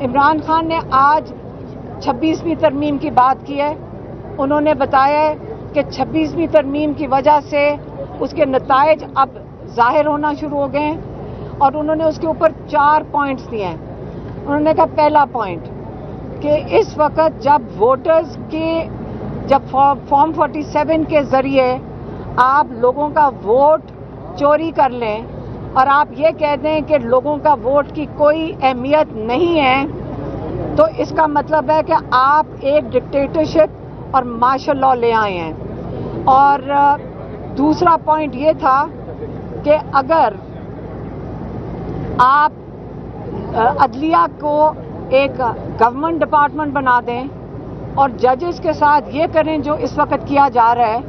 عمران خان نے آج 26ویں ترمیم کی بات کی ہے. انہوں نے بتایا ہے کہ 26ویں ترمیم کی وجہ سے اس کے نتائج اب ظاہر ہونا شروع ہو گئے ہیں اور انہوں نے اس کے اوپر 4 پوائنٹس دیے ہیں. انہوں نے کہا پہلا پوائنٹ کہ اس وقت جب ووٹرز کے جب فارم 47 کے ذریعے آپ لوگوں کا ووٹ چوری کر لیں اور آپ یہ کہہ دیں کہ لوگوں کا ووٹ کی کوئی اہمیت نہیں ہے تو اس کا مطلب ہے کہ آپ ایک ڈکٹیٹرشپ اور مارشل لاء لے آئے ہیں. اور دوسرا پوائنٹ یہ تھا کہ اگر آپ عدلیہ کو ایک گورنمنٹ ڈپارٹمنٹ بنا دیں اور ججز کے ساتھ یہ کریں جو اس وقت کیا جا رہا ہے,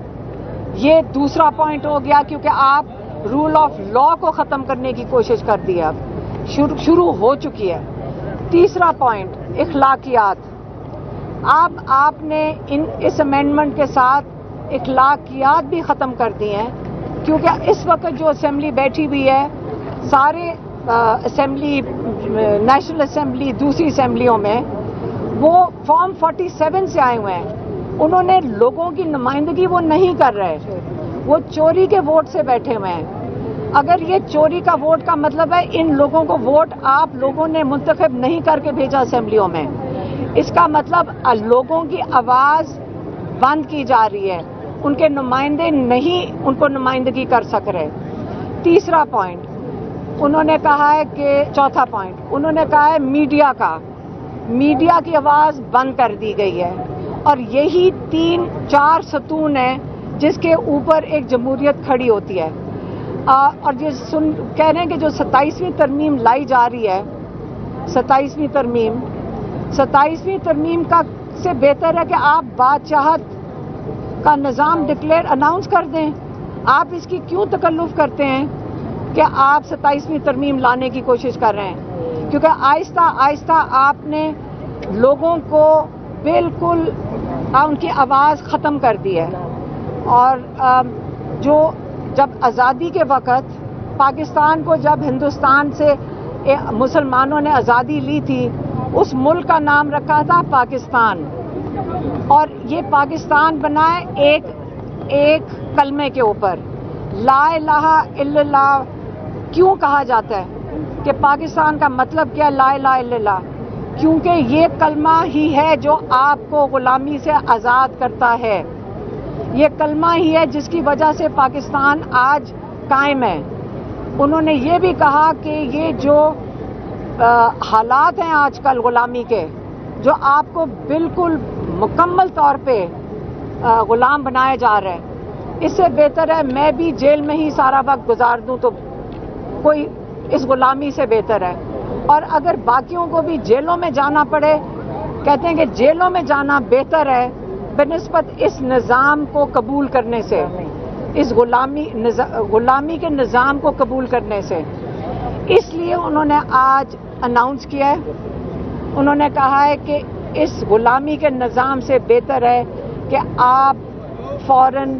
یہ دوسرا پوائنٹ ہو گیا کیونکہ آپ رول آف لاء کو ختم کرنے کی کوشش کر دی ہے, اب شروع ہو چکی ہے. تیسرا پوائنٹ اخلاقیات. اب آپ نے اس امینڈمنٹ کے ساتھ اخلاقیات بھی ختم کر دی ہیں کیونکہ اس وقت جو اسمبلی بیٹھی ہوئی ہے سارے اسمبلی نیشنل اسمبلی دوسری اسمبلیوں میں وہ فارم 47 سے آئے ہوئے ہیں. انہوں نے لوگوں کی نمائندگی وہ نہیں کر رہے, وہ چوری کے ووٹ سے بیٹھے ہوئے ہیں. اگر یہ چوری کا ووٹ کا مطلب ہے ان لوگوں کو ووٹ آپ لوگوں نے منتخب نہیں کر کے بھیجا اسمبلیوں میں, اس کا مطلب لوگوں کی آواز بند کی جا رہی ہے, ان کے نمائندے نہیں ان کو نمائندگی کر سک رہے. تیسرا پوائنٹ انہوں نے کہا ہے کہ چوتھا پوائنٹ انہوں نے کہا ہے میڈیا کی آواز بند کر دی گئی ہے اور یہی 3-4 ستون ہیں جس کے اوپر ایک جمہوریت کھڑی ہوتی ہے. اور یہ کہہ رہے ہیں کہ جو 27ویں ترمیم لائی جا رہی ہے 27ویں ترمیم کا سے بہتر ہے کہ آپ بادشاہت کا نظام اناؤنس کر دیں. آپ اس کی کیوں تکلف کرتے ہیں کہ آپ 27ویں ترمیم لانے کی کوشش کر رہے ہیں, کیونکہ آہستہ آہستہ آپ نے لوگوں کو بالکل ان کی آواز ختم کر دی ہے. اور جو جب آزادی کے وقت پاکستان کو جب ہندوستان سے مسلمانوں نے آزادی لی تھی اس ملک کا نام رکھا تھا پاکستان, اور یہ پاکستان بنا ہے ایک کلمے کے اوپر, لا الہ الا اللہ. کیوں کہا جاتا ہے کہ پاکستان کا مطلب کیا لا الہ الا اللہ؟ کیونکہ یہ کلمہ ہی ہے جو آپ کو غلامی سے آزاد کرتا ہے, یہ کلمہ ہی ہے جس کی وجہ سے پاکستان آج قائم ہے. انہوں نے یہ بھی کہا کہ یہ جو حالات ہیں آج کل غلامی کے, جو آپ کو بالکل مکمل طور پہ غلام بنایا جا رہا ہے, اس سے بہتر ہے میں بھی جیل میں ہی سارا وقت گزار دوں تو کوئی اس غلامی سے بہتر ہے. اور اگر باقیوں کو بھی جیلوں میں جانا پڑے, کہتے ہیں کہ جیلوں میں جانا بہتر ہے بنسبت اس نظام کو قبول کرنے سے, اس غلامی کے نظام کو قبول کرنے سے. اس لیے انہوں نے آج اناؤنس کیا ہے, انہوں نے کہا ہے کہ اس غلامی کے نظام سے بہتر ہے کہ آپ فوراً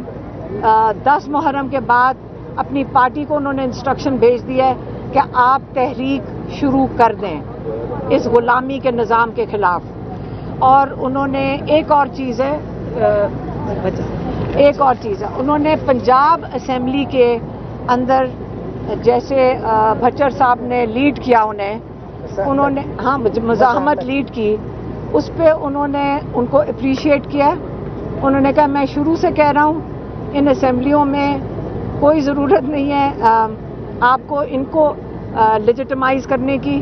10 محرم کے بعد اپنی پارٹی کو انہوں نے انسٹرکشن بھیج دیا ہے کہ آپ تحریک شروع کر دیں اس غلامی کے نظام کے خلاف. اور انہوں نے ایک اور چیز ہے انہوں نے پنجاب اسمبلی کے اندر جیسے بھچر صاحب نے لیڈ کیا انہوں نے مزاحمت لیڈ کی, اس پہ انہوں نے ان کو اپریشیٹ کیا. انہوں نے کہا میں شروع سے کہہ رہا ہوں ان اسمبلیوں میں کوئی ضرورت نہیں ہے آپ کو ان کو لیجیٹمائز کرنے کی.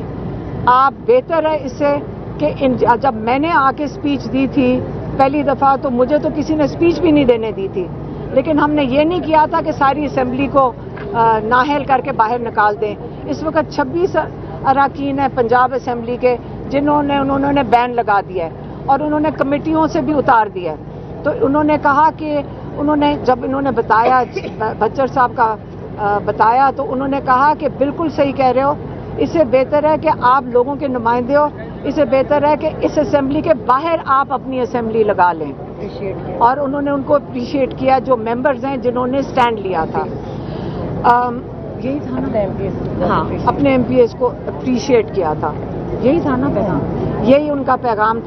آپ بہتر ہے اس سے کہ جب میں نے آ کے اسپیچ دی تھی پہلی دفعہ تو مجھے تو کسی نے اسپیچ بھی نہیں دینے دی تھی, لیکن ہم نے یہ نہیں کیا تھا کہ ساری اسمبلی کو نااہل کر کے باہر نکال دیں. اس وقت 26 اراکین ہیں پنجاب اسمبلی کے انہوں نے بین لگا دیا ہے اور انہوں نے کمیٹیوں سے بھی اتار دیا ہے. تو انہوں نے کہا کہ جب انہوں نے بتایا بچر صاحب کا بتایا تو انہوں نے کہا کہ بالکل صحیح کہہ رہے ہو, اس سے بہتر ہے کہ آپ لوگوں کے نمائندے ہو, اس سے بہتر ہے کہ اس اسمبلی کے باہر آپ اپنی اسمبلی لگا لیں. اور انہوں نے ان کو اپریشیٹ کیا جو ممبرز ہیں جنہوں نے سٹینڈ لیا تھا. یہی تھا نا, ہاں اپنے ایم پی ایس کو اپریشیٹ کیا تھا, یہی تھا نا. یہی ان کا پیغام تھا.